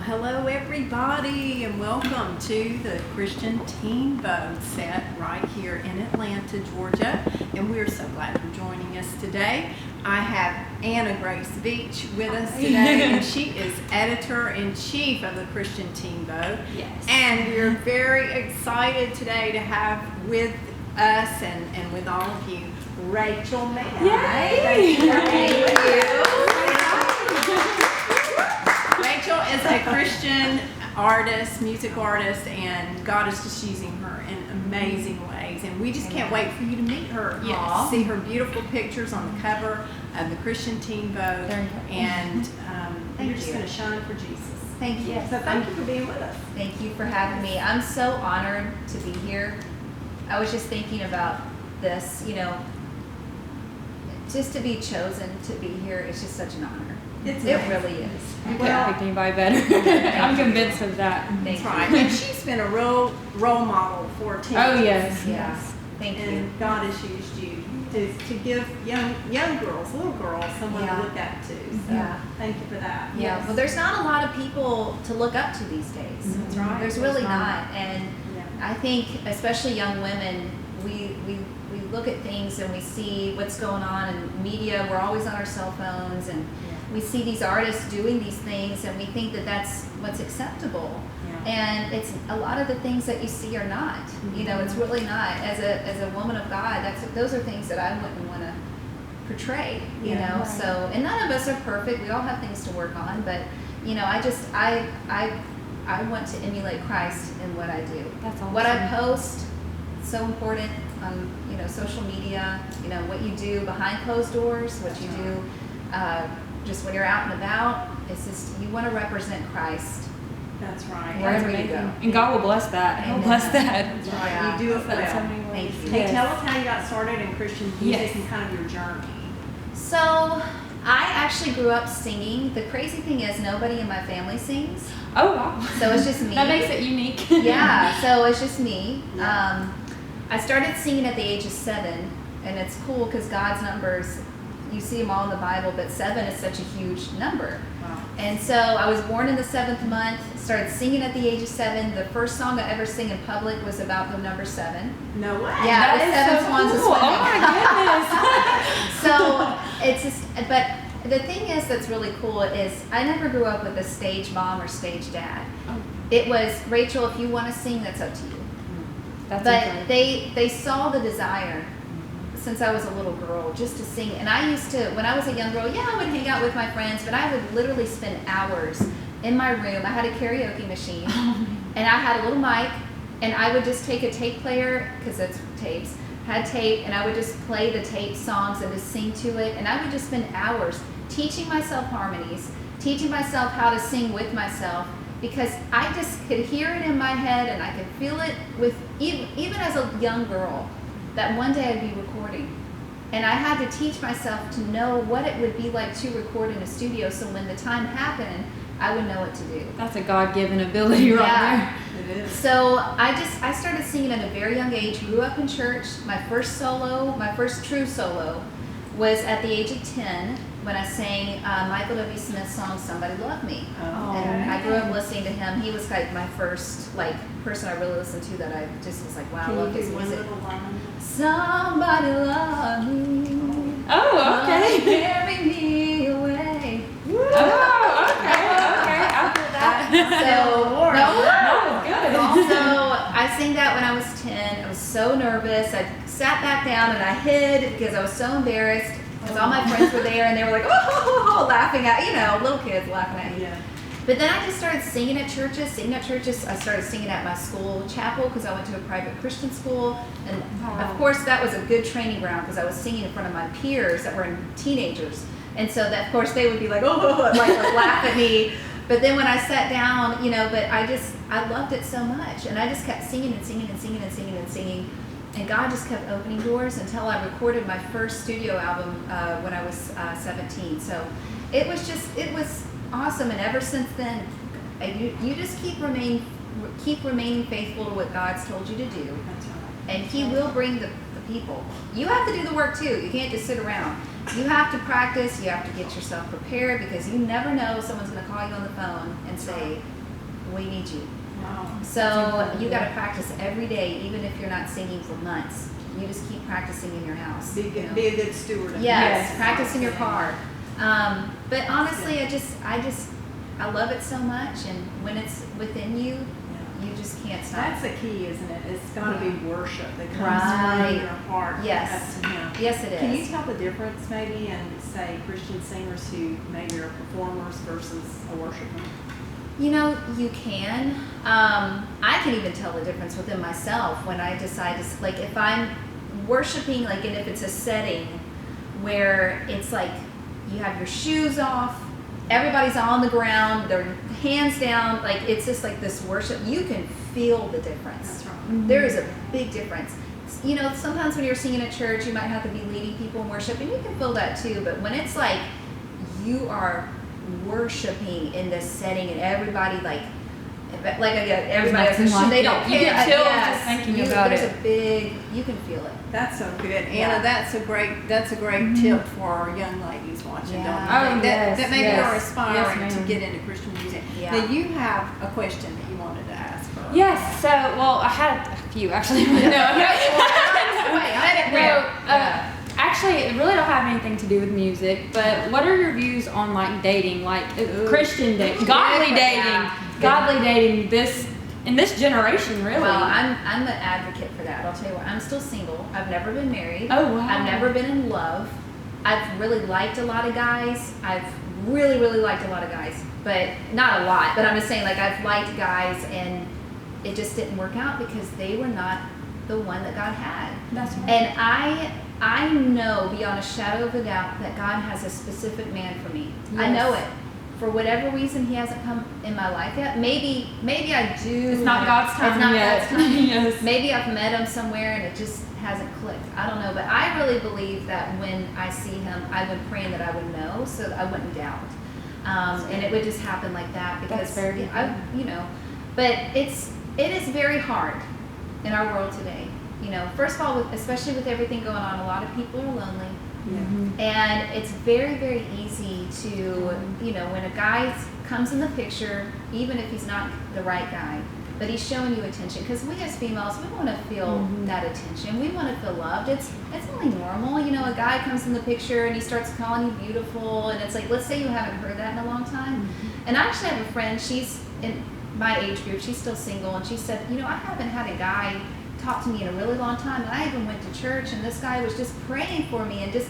hello everybody, and welcome to the Christian Teen Vogue set right here in Atlanta, Georgia. And we're so glad you're joining us today. I have Anna Grace Beach with us today, and she is editor-in-chief of the Christian Teen Vogue. Yes. And we're very excited today to have with us and with all of you, Rachael Mann. Yay! Thank you. Rachael is a Christian artist, music artist, and God is just using her in amazing ways. And we just can't wait for you to meet her. Yes. See her beautiful pictures on the cover of the Christian Teen Vogue. And you're just going to shine for Jesus. Thank you. So thank you for being with us. Thank you for having me. I'm so honored to be here. I was just thinking about this, just to be chosen to be here is just such an honor. It really is. I can't pick anybody better. I'm convinced of that. That's right. And she's been a real role model for teens. Oh, yes. Yes. Thank you. And God has used you to give young girls, little girls, someone to look up to. So Yeah. thank you for that. Yeah. Well, there's not a lot of people to look up to these days. That's right. There's really not. And Yeah. I think, especially young women, we look at things and we see what's going on in media. We're always on our cell phones, and we see these artists doing these things, and we think that that's what's acceptable. Yeah. And it's a lot of the things that you see are not. It's really not. As a woman of God, those are things that I wouldn't want to portray. Yeah, right. So, and none of us are perfect. We all have things to work on, but I want to emulate Christ in what I do. That's awesome. What I post, so important on social media. What you do behind closed doors, what you do just when you're out and about. It's just you want to represent Christ. That's right. Wherever you go. And God will bless that. He'll bless that. That's right. Yeah. You do it That's so well. many ways. Thank you. Hey, Yes. tell us how you got started in Christian music Yes. and kind of your journey. So I actually grew up singing. The crazy thing is nobody in my family sings. Oh, wow. So it's just me. That makes it unique. Yeah, so it's just me. Yeah. I started singing at the age of 7, and it's cool because God's numbers, you see them all in the Bible, but 7 is such a huge number. Wow. And so I was born in the 7th month, started singing at the age of 7. The first song I ever sang in public was about the number 7. No way. Yeah, it was That 7 is so swans cool. a Oh, my So it's just, but the thing is that's really cool is I never grew up with a stage mom or stage dad. Oh. It was, Rachael, if you want to sing, that's up to you. That's But okay. they saw the desire since I was a little girl just to sing. And I used to, when I was a young girl, I would hang out with my friends, but I would literally spend hours in my room. I had a karaoke machine, and I had a little mic, and I would just take a tape player, because that's tapes, had tape, and I would just play the tape songs and just sing to it. And I would just spend hours teaching myself harmonies, teaching myself how to sing with myself, because I just could hear it in my head, and I could feel it with, even as a young girl, that one day I'd be recording. And I had to teach myself to know what it would be like to record in a studio, so when the time happened, I would know what to do. That's a God-given ability right It is. So I started singing at a very young age, grew up in church. My first true solo was at the age of 10 when I sang Michael W. Smith's song, Somebody Love Me. Oh, And I grew up listening to him. He was like my first person I really listened to that I just was like, wow, I Can love you his do one music. little line? Somebody love me. there. Oh, okay. Carry me away. Oh, okay. After that. So, That was good. So I sang that when I was 10. I was so nervous. I sat back down and I hid because I was so embarrassed because all my friends were there and they were like, oh, laughing at, little kids laughing at me. Yeah. But then I just started singing at churches. I started singing at my school chapel because I went to a private Christian school. And of course that was a good training ground because I was singing in front of my peers that were teenagers. And so that, of course, they would be like, like laugh at me. But then when I sat down, but I loved it so much. And I just kept singing and singing and singing and singing and singing. And God just kept opening doors until I recorded my first studio album when I was 17. So it was awesome. And ever since then, you just keep remaining faithful to what God's told you to do. That's right. And He will bring the people. You have to do the work too. You can't just sit around. You have to practice. You have to get yourself prepared because you never know someone's going to call you on the phone and say, "We need you." Wow. So you got to practice every day, even if you're not singing for months. You just keep practicing in your house. Be you know? a good steward. Of Yes, it. practice in your car. But honestly, I love it so much, and when it's within you, you just can't stop. That's the key, isn't it? It's got to be worship that comes Right. from your heart Yes. up to Him. Yes, it is. Can you tell the difference maybe in, say, Christian singers who maybe are performers versus a worshiper? You know, you can. I can even tell the difference within myself when I decide to, like, if I'm worshiping, like, and if it's a setting where it's like you have your shoes off, everybody's on the ground, their hands down, like, it's just like this worship, you can feel the difference. That's right. Mhm. There is a big difference. You know, sometimes when you're singing at church, you might have to be leading people in worship, and you can feel that too, but when it's like you are worshiping in this setting and everybody again, everybody has a they don't You care. get chills Yes, just thinking about there's it. a big, you can feel it. That's so good, Anna. Yeah. That's a great tip for our young ladies watching. Yeah. Don't you Oh, think? yes, that maybe yes. are aspiring Yes, to ma'am. get into Christian music. Yeah. Now you have a question that you wanted to ask her. Yes. So, well, I had a few actually. Actually, it really don't have anything to do with music. But what are your views on like dating, like Christian dating, godly dating, godly dating? In this generation, really. Well, I'm an advocate for that. I'll tell you what, I'm still single. I've never been married. Oh, wow. I've never been in love. I've really liked a lot of guys. I've really, really liked a lot of guys, but not a lot. But I'm just saying, like, I've liked guys, and it just didn't work out because they were not the one that God had. That's right. And I know beyond a shadow of a doubt that God has a specific man for me. I know Yes. it. For whatever reason, he hasn't come in my life yet. Maybe I do. It's not God's time It's not yet. God's time. Yes. Maybe I've met him somewhere and it just hasn't clicked. I don't know. But I really believe that when I see him, I've been praying that I would know so that I wouldn't doubt. And it would just happen like that because That's very good. But it is very hard in our world today. You know, first of all, especially with everything going on, a lot of people are lonely. Mhm. And it's very, very easy to, when a guy comes in the picture, even if he's not the right guy, but he's showing you attention. Because we as females, we want to feel that attention. We want to feel loved. It's only normal. You know, a guy comes in the picture and he starts calling you beautiful. And it's like, let's say you haven't heard that in a long time. And I actually have a friend, she's in my age group, she's still single. And she said, I haven't had a guy talk to me in a really long time. And I even went to church and this guy was just praying for me and just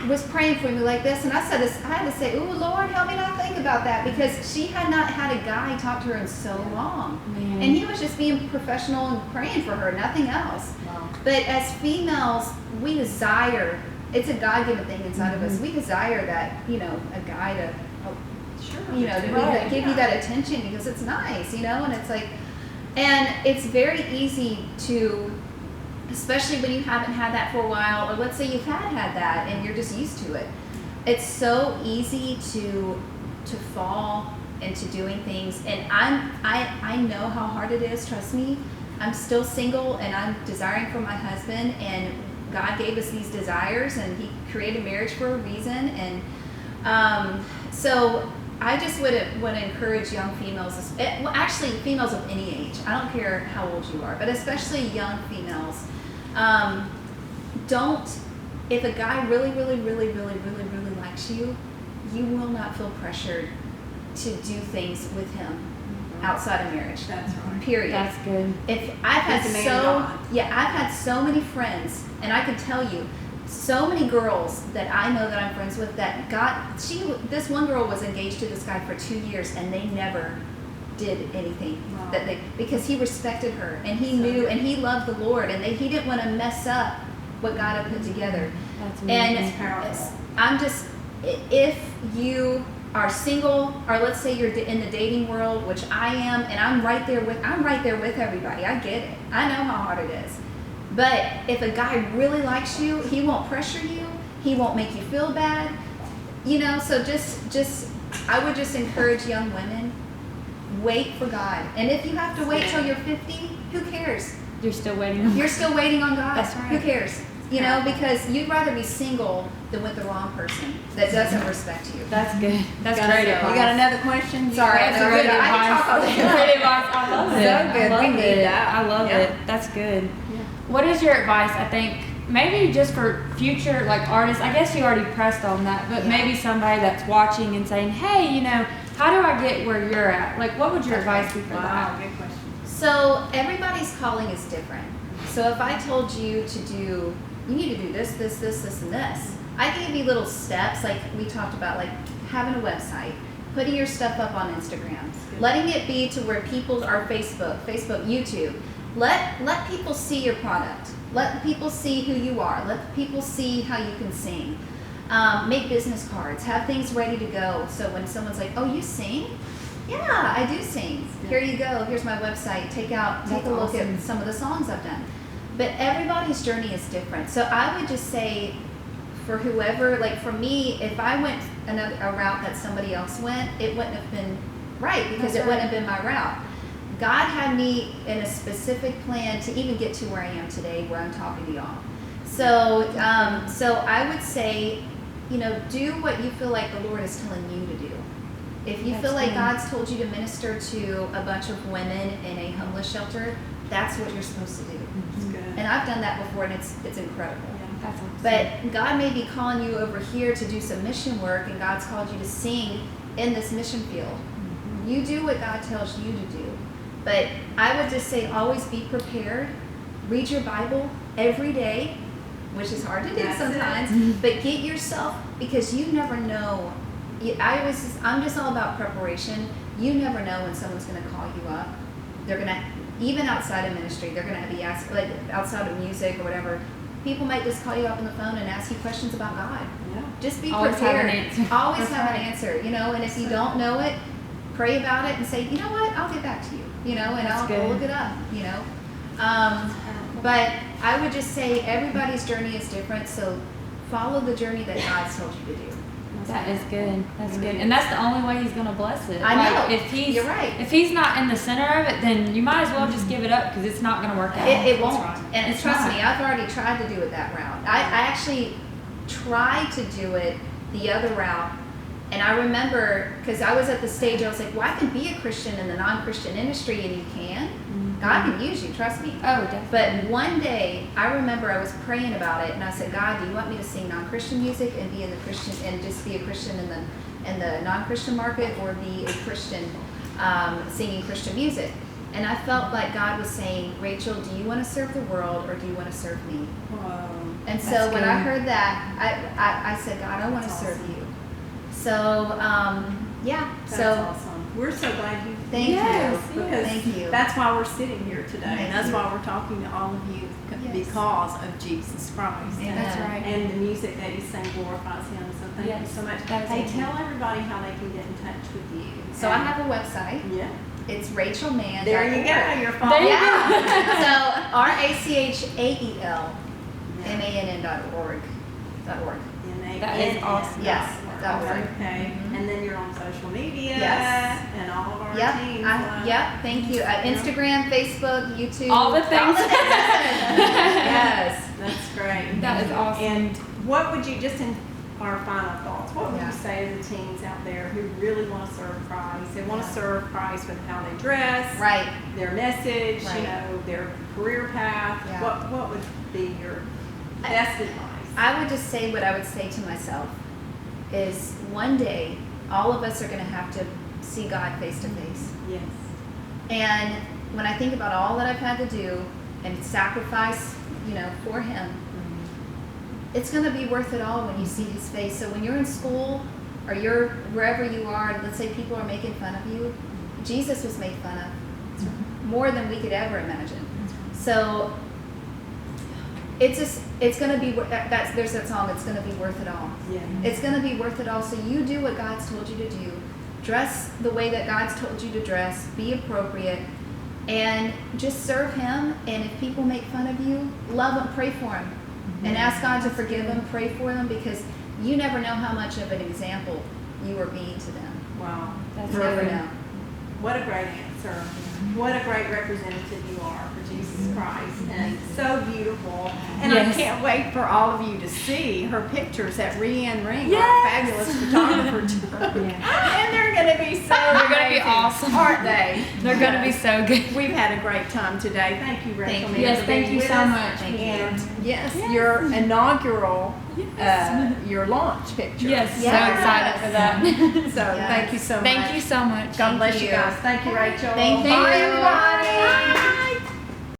was praying for me like this. And I had to say, "Ooh, Lord, help me not think about that," because she had not had a guy talk to her in so long. Man. And he was just being professional and praying for her, nothing else. Wow. But as females, we desire, it's a God-given thing inside of us. We desire that, a guy to, Sure. to give you that attention because it's nice, and it's like, and it's very easy to, especially when you haven't had that for a while, or let's say you've had that and you're just used to it. It's so easy to fall into doing things, and I know how hard it is. Trust me, I'm still single and I'm desiring for my husband, and God gave us these desires, and He created marriage for a reason, and so I just would encourage young females, well, actually females of any age. I don't care how old you are, but especially young females. If a guy really, really, really, really, really, really likes you, you will not feel pressured to do things with him outside of marriage. That's right. Period. That's good. If I've had He's a man of God. I've had so many friends, and I can tell you, so many girls that I know that I'm friends with that this one girl was engaged to this guy for 2 years, and they never did anything. Wow. Because he respected her, and he knew, and he loved the Lord, and he didn't want to mess up what God had put together. That's amazing. That's powerful. If you are single, or let's say you're in the dating world, which I am, and I'm right there with everybody. I get it. I know how hard it is. But if a guy really likes you, he won't pressure you. He won't make you feel bad. So I would just encourage young women, wait for God. And if you have to wait till you're 50, who cares? You're still waiting. You're still waiting on God. That's right. Who cares? You know, because you'd rather be single than with the wrong person that doesn't respect you. That's good. That's Got great it. advice. You got another question? Sorry, That's no, great I can talk all advice. day long. Great advice. I love it. So good. I love We need it. that. I love Yeah. it. That's good. Yeah. What is your advice? I think maybe just for future like artists. I guess you already pressed on that, but Yeah. maybe somebody that's watching and saying, "Hey, you know, how do I get where you're at?" Like, what would your advice be for Wow, that? good question. So everybody's calling is different. So if I told you to do, you need to do this, this, this, this, and this. I can give you little steps, like we talked about, like having a website, putting your stuff up on Instagram, letting it be to where people are Facebook, YouTube. Let people see your product. Let people see who you are. Let people see how you can sing. Make business cards. Have things ready to go. So when someone's like, "Oh, you sing?" "Yeah, I do sing. Here you go. Here's my website. Take a look at some of the songs I've done." But everybody's journey is different. So I would just say, for whoever, like for me, if I went a route that somebody else went, it wouldn't have been right because it wouldn't have been my route. God had me in a specific plan to even get to where I am today, where I'm talking to y'all. So I would say, you know, do what you feel like the Lord is telling you to do. If you feel like God's told you to minister to a bunch of women in a homeless shelter, that's what you're supposed to do. That's good. And I've done that before, and it's incredible. That's awesome. But God may be calling you over here to do some mission work, and God's called you to sing in this mission field. You do what God tells you to do. But I would just say always be prepared. Read your Bible every day, which is hard to do That's sometimes. But get yourself, because you never know. I'm just all about preparation. You never know when someone's going to call you up. They're going to, even outside of ministry, they're going to be asked, like outside of music or whatever. People might just call you up on the phone and ask you questions about God. Yeah. Just be Always have prepared. an answer. Always That's have right. an answer, you know. And if you don't know it, pray about it and say, "You know what? I'll get back to you," you know, and That's I'll good. look it up, you know. But I would just say everybody's journey is different, so follow the journey that God's told you to do. That is good. That's good. And that's the only way he's going to bless it. I know. Like, you're right. If he's not in the center of it, then you might as well just give it up because it's not going to work out. It won't. Right. And It's trust not. me, I've already tried to do it that route. I actually tried to do it the other route. And I remember, because I was at the stage, I was like, well, I can be a Christian in the non-Christian industry, and you can. God can use you, trust me. Oh, definitely. But one day, I remember I was praying about it, and I said, "God, do you want me to sing non-Christian music and be in the Christian, and just be a Christian in the non-Christian market, or be a Christian singing Christian music?" And I felt like God was saying, "Rachel, do you want to serve the world, or do you want to serve me?" Whoa. And so That's when good. I heard that, I said, "God, I want to That's serve awesome. you." So yeah, That's so awesome. We're so glad you thank Yes, you, because thank you. that's why we're sitting here today. Thank And that's you. why we're talking to all of you Yes. because of Jesus Christ. Amen. That's right. And the music that you sing glorifies him. So thank Yes, you so much. that is Hey, amazing. tell everybody how they can get in touch with you. So I have a website. Yeah. It's Rachael Mann. There you go. You're There following. you Yeah. So RACHAELMANN.org. That is awesome. Yes. .org. Okay. Mhm. And then you're on social media. Yes. And all of our Yep. teams. Yep. Thank you. Instagram, Facebook, YouTube. All the things. Yes. That's great. That is awesome. And what would you, just in our final thoughts, what would Yeah. you say to the teens out there who really want to serve Christ? They want to serve Christ with how they dress, Right. their message, Right. you know, their career path. Yeah. What would be your best advice? I would just say what I would say to myself is one day all of us are going to have to see God face to face. Yes. And when I think about all that I've had to do and sacrifice, you know, for Him, it's going to be worth it all when you see His face. So when you're in school or you're wherever you are, and let's say people are making fun of you, Jesus was made fun of more than we could ever imagine. So it's going to be, there's that song, it's going to be worth it all. Yeah. It's going to be worth it all. So you do what God's told you to do. Dress the way that God's told you to dress. Be appropriate. And just serve Him. And if people make fun of you, love them, pray for them. And ask God to forgive them, pray for them, because you never know how much of an example you are being to them. Wow. That's You never good. know. What a great answer. dancer. What a great representative you are for Jesus Christ, and so beautiful. And Yes. I can't wait for all of you to see her pictures at Rianne Ring, Yes. our fabulous photographer took. And they're going to be so They're gonna be amazing, awesome. aren't they? They're gonna be so good. We've had a great time today. Thank you, Rachael Thank Mann, you. Yes, for thank being you with so us. much. Thank you. And yes, Yes. your inaugural, Yes. your launch picture. Yes, so Yes. excited for that. So Yes. thank you so much. Thank you so much. God bless you you. guys. Thank you, Rachel. Thank Bye, you. everybody.